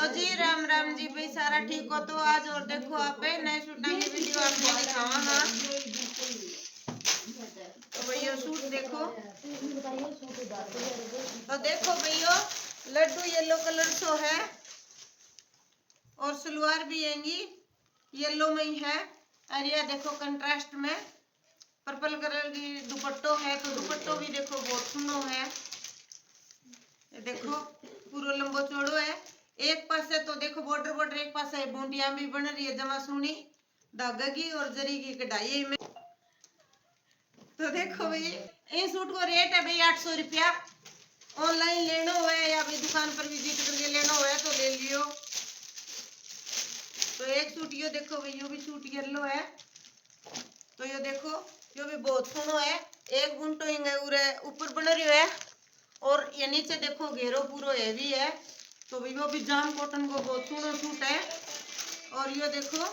Hello जी, राम राम जी भाई, सारा ठीक हो तो आज और देखो आप नए सूटा की वीडियो आपने दिखावा। हाँ तो भैया सूट देखो, तो देखो भैया लड्डू येलो कलर सो है और सलवार भी आएंगी येलो में ही है। और ये देखो कंट्रास्ट में पर्पल कलर की दुपट्टो है, तो दुपट्टो भी देखो बहुत सुनो है। ये देखो पूरा लंबो चौड़ो है, एक पासे तो देखो बॉर्डर बॉर्डर, एक पासे बूंदियां भी बन रही है जमा सुनी धागा की और जरी की कढ़ाई में। तो देखो भाई ये सूट को रेट है भाई 800 रुपया। ऑनलाइन लेना हो या भाई दुकान पर विजिट करके लेना हो तो ले लियो। तो एक सूट यो देखो भाई, यो भी सूट येलो है, तो यो देखो यो भी बहुत सुनो है। एक गुंटो उरे ऊपर बन रही है और ये नीचे देखो घेरो पूरा हैवी है। तो भाई वो भी जाम कॉटन को बहुत सुनो सूट है। और ये देखो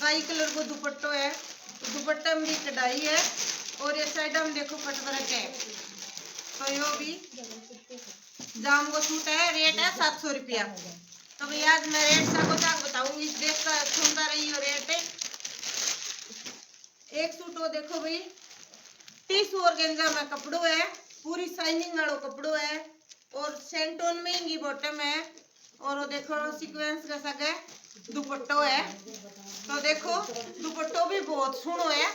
काई कलर को दुपट्टो है, तो दुपट्टा में भी कढ़ाई है और ये साइड में देखो कटवर्क है। तो यो भी जाम को सूट है, रेट है 700 रुपया। तो भाई आज मैं रेट सा बताऊंगी, इस ड्रेस का सुनता रही हो रेट है। एक सूट वो देखो भाई टीसू और गेंजा में कपड़ो है, पूरी शाइनिंग वालो कपड़ो है और सेंटोन में ही बॉटम है। और वो देखो सीक्वेंस का सगे दुपट्टो है। तो देखो दुपट्टो भी बहुत सुनो है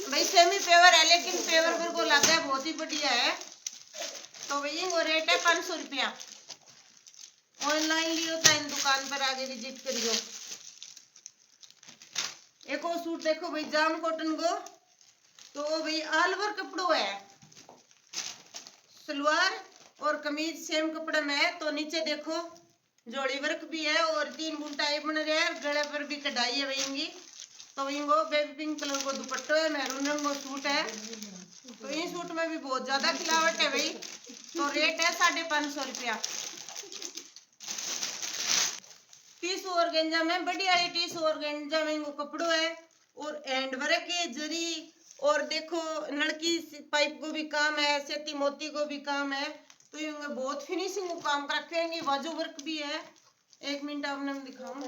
भाई, सेमी पेवर है लेकिन पेवर पर को लगा है बहुत ही बढ़िया है। तो भाई वो रेट है 500 रुपया। ऑनलाइन लियो तो इन दुकान पर आगे विजिट करियो। एक और सूट देखो भाई जाम कॉटन को, तो भाई ऑल ओवर कपड़ो है, सलवार और कमीज सेम कपड़े में है। तो नीचे देखो जोड़ी वर्क भी है और 3 बुंटाई बन रहे हैं, गले पर भी कढ़ाई है वही। तो इनको बेबी पिंक कलर को दुपट्टो है, मैरून रंग को सूट है। तो इन सूट में भी बहुत ज्यादा खिलावट है भाई। तो रेट है 550 रुपया। टीसू और गेंजा में बढ़िया है, टीसू और गेंजा में वो कपड़ो है और हैंड वर्क है जरी। और देखो लड़की पाइप को भी काम है, सेती मोती को भी काम है। तो ये बहुत फिनिशिंग को काम कर रखेंगे, बाजू वर्क भी है। एक मिनट आपने दिखाऊं,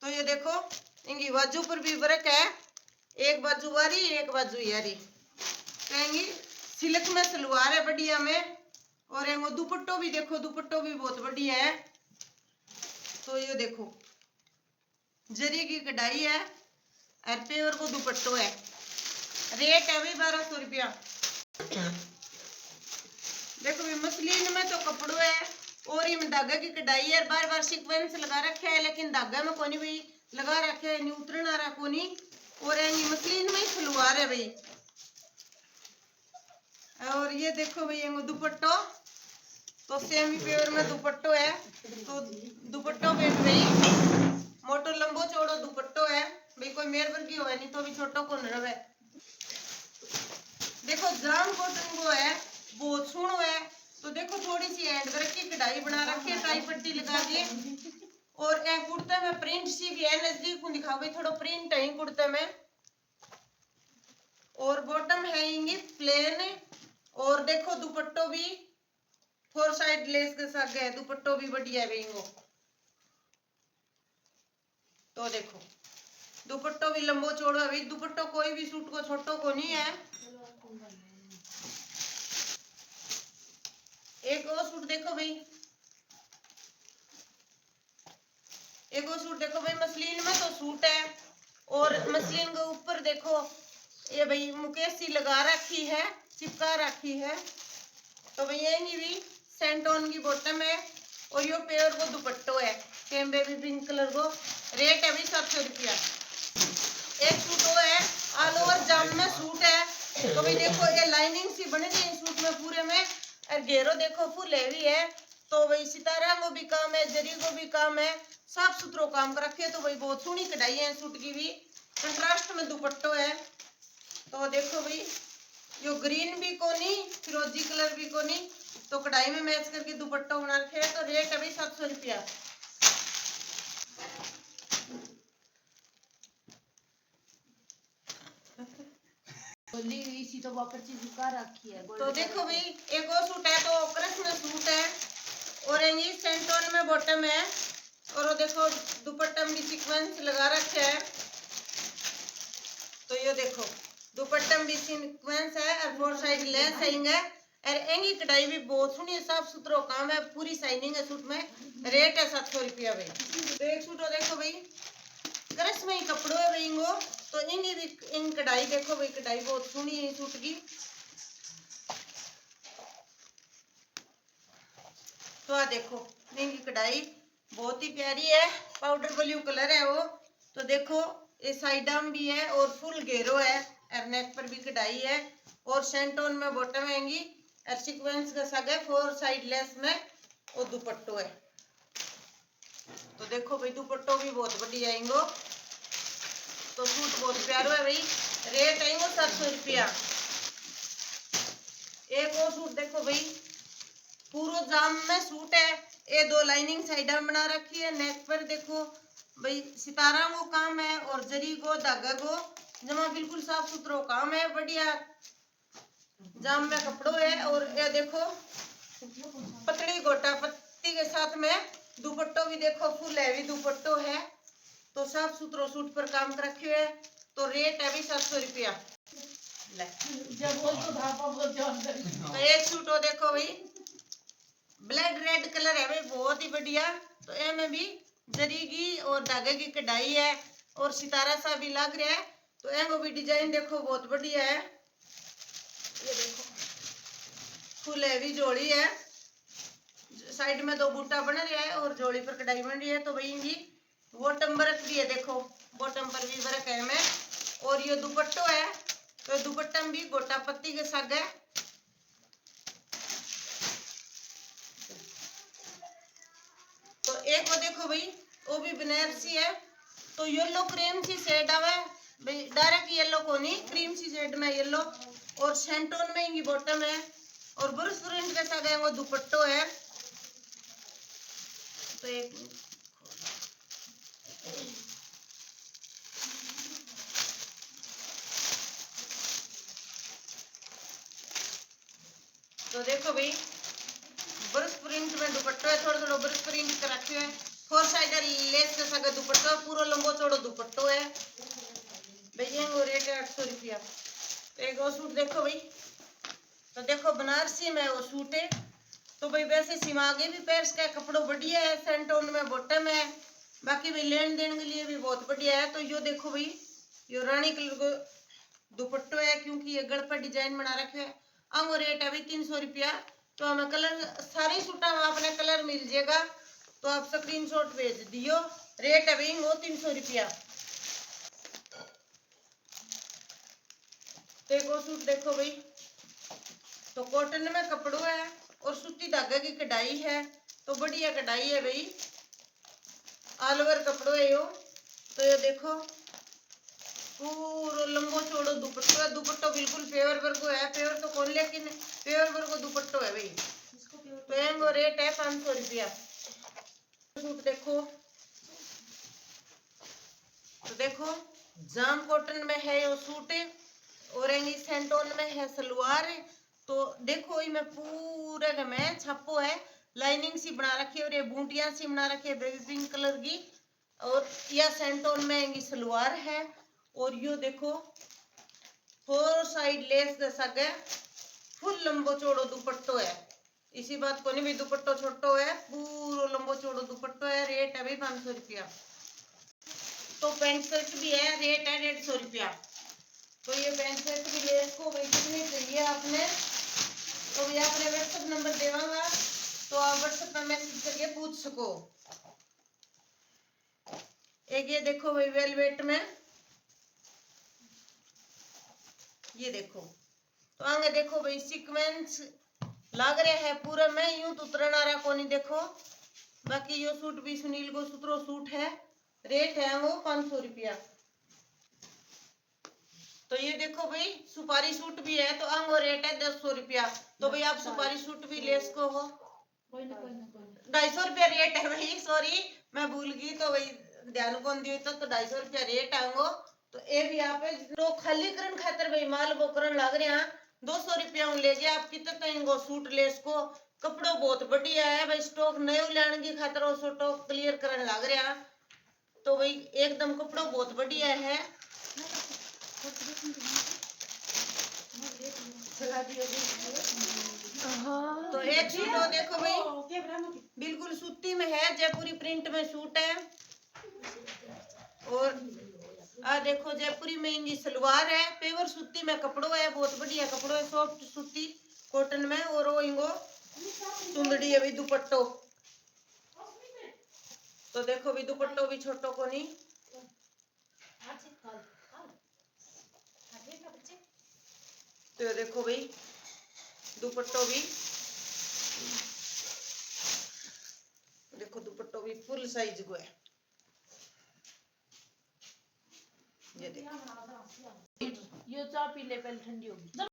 तो ये देखो इनकी बाजू पर भी वर्क है, एक बाजू वारी एक बाजू यारी कहेंगी। सिल्क में सलवार है बढ़िया में और वो दुपट्टो भी देखो, दुपट्टो भी बहुत बढ़िया है। तो ये देखो जरी की कढ़ाई है और पेवर को दुपट्टो है, रेट है भी 1200 रुपया। देखो भी मसलिन में तो कपड़ो है और ये धागा की कढ़ाई है, बार बार सीक्वेंस लगा रखे है लेकिन धागा में कोनी भी लगा रखे है, नहीं उतरना रहा कोनी। और ये मसलिन में सलवार है भाई। और ये देखो भाई ये दुपट्टो तो सेमी पेवर में दुपट्टो है। तो दुपट्टो पे भाई मोटो लंबो चौड़ो दुपट्टो है भाई, कोई मेर पर की हो नहीं तो भी छोटो को न रहे। देखो जाम कॉटन को है, बहुत सुनो है। तो देखो थोड़ी सी हैंड वर्क की कढ़ाई बना रखी है, टाई पट्टी लगा दी। और एक कुर्ते में प्रिंट सी भी है, नजदीक को दिखाओ भाई, थोड़ा प्रिंट है कुर्ते में। और बॉटम है इंगी प्लेन। और देखो दुपट्टो भी 4 साइड लेस के साथ है, दुपट्टो भी बढ़िया है भाई। तो देखो दुपट्टो भी लंबो चौड़ो है भाई, दुपट्टो कोई भी सूट को छोटो को नहीं है। एक और सूट देखो भाई, एक और सूट देखो भाई मसलिन में तो सूट है और मसलिन के ऊपर देखो ये भाई मुकेशी लगा रखी है, चिपका रखी है। तो भाई ये नहीं भी सेंटोन की बॉटम है और यो पेयर को दुपट्टो है सेम बेबी पिंक कलर को, रेट है भी 700 रुपया। एक सूट वो है ऑल ओवर जाम में सूट है। तो भाई देखो ये लाइनिंग सी बनी थी सूट में पूरे में और घेरो देखो फुल हैवी है। तो भाई सितारा को भी काम है, जरी को भी काम है, साफ सुथरो काम कर रखे। तो भाई बहुत सोहनी कढ़ाई है सूट की भी, कंट्रास्ट में दुपट्टो है। तो देखो भाई यो ग्रीन भी कोनी फिरोजी कलर भी कोनी, तो कढ़ाई में मैच करके दुपट्टो बना रखे है। तो रेट है भाई 700 रुपया। तो देखो भाई एक और सूट है, तो ये सेंटोन में बॉटम है और वो देखो दुपट्टा में भी सीक्वेंस लगा रखे है। तो ये देखो दुपट्टा में भी सीक्वेंस है और 4 साइड लेस है और एंगी कढ़ाई भी बहुत सुनी साफ सुथरा काम है, पूरी शाइनिंग है सूट में। रेट है 700 रुपया भाई। तो एक सूट देखो भाई करस में ही कपड़ो है भाई इंगो। तो इंगी भी इन कढ़ाई देखो भाई, कढ़ाई बहुत सुनी है सूट की। तो आ देखो इंगी कढ़ाई बहुत ही प्यारी है, पाउडर ब्लू कलर है वो। तो देखो ये साइडा में भी है और फुल घेरो है और नेक पर भी कढ़ाई है और सेंटोन में बॉटम हैंगी और सीक्वेंस का सग है 4 साइड लेस में और दुपट्टो है। तो देखो भाई दुपट्टो भी बहुत बढ़िया आएंगो। तो सूट बहुत प्यारो है भाई। रेट आएंगो 700 रुपया। एक और सूट देखो भाई पूरा जाम में सूट है, ये 2 लाइनिंग साइडा में बना रखी है। नेक पर देखो भाई सितारा को काम है और जरी को धागा को जमा बिल्कुल साफ सुथरा काम है, बढ़िया जाम में कपड़ो है। और ये देखो पतली गोटा पत्ती के साथ में दुपट्टो भी देखो फुल हैवी दुपट्टो है। तो साफ सुथरो सूट पर काम कर रखे है। तो रेट है भी 700 रुपया। तो एक सूट हो देखो भाई ब्लैक रेड कलर है भाई, बहुत ही बढ़िया। तो इसमें भी जरी की और धागे की कढ़ाई है और सितारा सा भी लग रहा है। तो एगो भी डिजाइन देखो बहुत बढ़िया है। ये देखो फुल हैवी जोड़ी है, साइड में 2 बूटा बन रहा है और जोड़ी पर कढ़ाई बन रही है। तो भाई जी बॉटम वर्क भी है, देखो बॉटम पर भी वर्क है में। और ये दुपट्टो है तो दुपट्टा में भी गोटा पत्ती के साग है। तो एक वो देखो भाई वो भी बनारसी है। तो येलो क्रीम सी शेड आवे भाई, डायरेक्ट येलो को नहीं, क्रीम सी शेड में येलो और सेंटोन में ही बॉटम है और ब्रश प्रिंट के साथ वो दुपट्टो है। तो एक तो देखो भाई ब्रश प्रिंट में दुपट्टो है, थोड़ा थोड़ा ब्रश प्रिंट कर रखे है। 4 साइड लेस के साथ दुपट्टो है, पूरा लंबो चौड़ो दुपट्टो है भैया। वो रेट है 800 रुपया। तो एक और सूट देखो भाई, तो देखो बनारसी में वो सूट है। तो भाई वैसे सिमागे भी पैर्स का कपड़ो बढ़िया है, सेंटोन में बॉटम है, बाकी भाई लेन देन के लिए भी बहुत बढ़िया है। तो यो देखो भाई यो रानी कलर को दुपट्टो है, क्योंकि ये गढ़ पर डिजाइन बना रखे है। अब रेट है भाई 300 रुपया। तो हमें कलर सारे सूटा में अपने कलर मिल जाएगा, तो आप स्क्रीनशॉट भेज दियो। रेट है भाई वो 300 रुपया। तो एक और सूट देखो भाई, तो कॉटन में कपड़ो है और सूती धागे की कढ़ाई है। तो बढ़िया कढ़ाई है भाई, ऑल ओवर कपड़ो है यो। तो ये देखो पूरा लंबो चौड़ो दुपट्टो है, दुपट्टो बिल्कुल पेवर वर्क है, पेवर तो कौन लेकिन पेवर वर्क दुपट्टो है भाई। तो एंगो रेट है 500 रुपया। सूट देखो, तो देखो जाम कॉटन में है यो सूट और सेंटोन में है सलवार। तो देखो इसमें पूरे में छापो है, लाइनिंग सी बना रखी है और ये बूटियां सी बना रखी है बेबी पिंक कलर की। और यह सेंटोन में सलवार है और यो देखो 4 साइड लेस के साथ फुल लंबो चौड़ो दुपट्टो है। इसी बात को नहीं भी दुपट्टो छोटो है, पूरा लंबो चौड़ो दुपट्टो है। रेट है भाई 500 रुपया। तो पैंट शर्ट भी है, रेट है 150 रुपया। तो ये पैंट शर्ट भी लेस को भाई कितनी चाहिए आपने, तो भी आपने व्हाट्सएप नंबर देवांगा, तो आप व्हाट्सएप पर मैसेज करके पूछ सको। एक ये देखो भाई वेलवेट में, ये देखो तो आगे देखो भाई सीक्वेंस लग रहा है पूरा में, यूं तो उतरन आ रहा कोनी देखो। बाकी यो सूट भी सुनील को सुतरो सूट है, रेट है वो 500 रुपया। तो ये देखो भाई सुपारी सूट भी है, तो आंगो रेट है 100 रुपया। तो भाई आप सुपारी सूट भी ले सको हो, 250 रुपया रेट है भाई। सॉरी मैं भूल गई, तो भाई ध्यान कौन दी तो 250 रुपया रेट आंगो। तो ये भी आप तो खाली करन खातर भाई माल वो करन लग रहे हैं 200 रुपया ले गया आप कितने तो इनको सूट ले इसको। कपड़ो बहुत बढ़िया है भाई। स्टॉक नयो लेने की खातर वो स्टॉक क्लियर करने लग रहा, तो भाई एकदम कपड़ो बहुत बढ़िया है। तो एक सूट हो देखो भाई, बिल्कुल सूती में है, जयपुरी प्रिंट में सूट है। और आ देखो जयपुरी में इनकी सलवार है, पेवर सूती में कपड़ो है, बहुत बढ़िया कपड़ो है, सॉफ्ट सूती कॉटन में। और वो इनको चुंदड़ी है भी दुपट्टो। तो देखो भी दुपट्टो भी छोटो को नहीं। तो देखो भाई दुपट्टो भी, देखो दुपट्टो भी फुल साइज को है। ये देखो, यो चाय पी ले, पहले ठंडी होगी।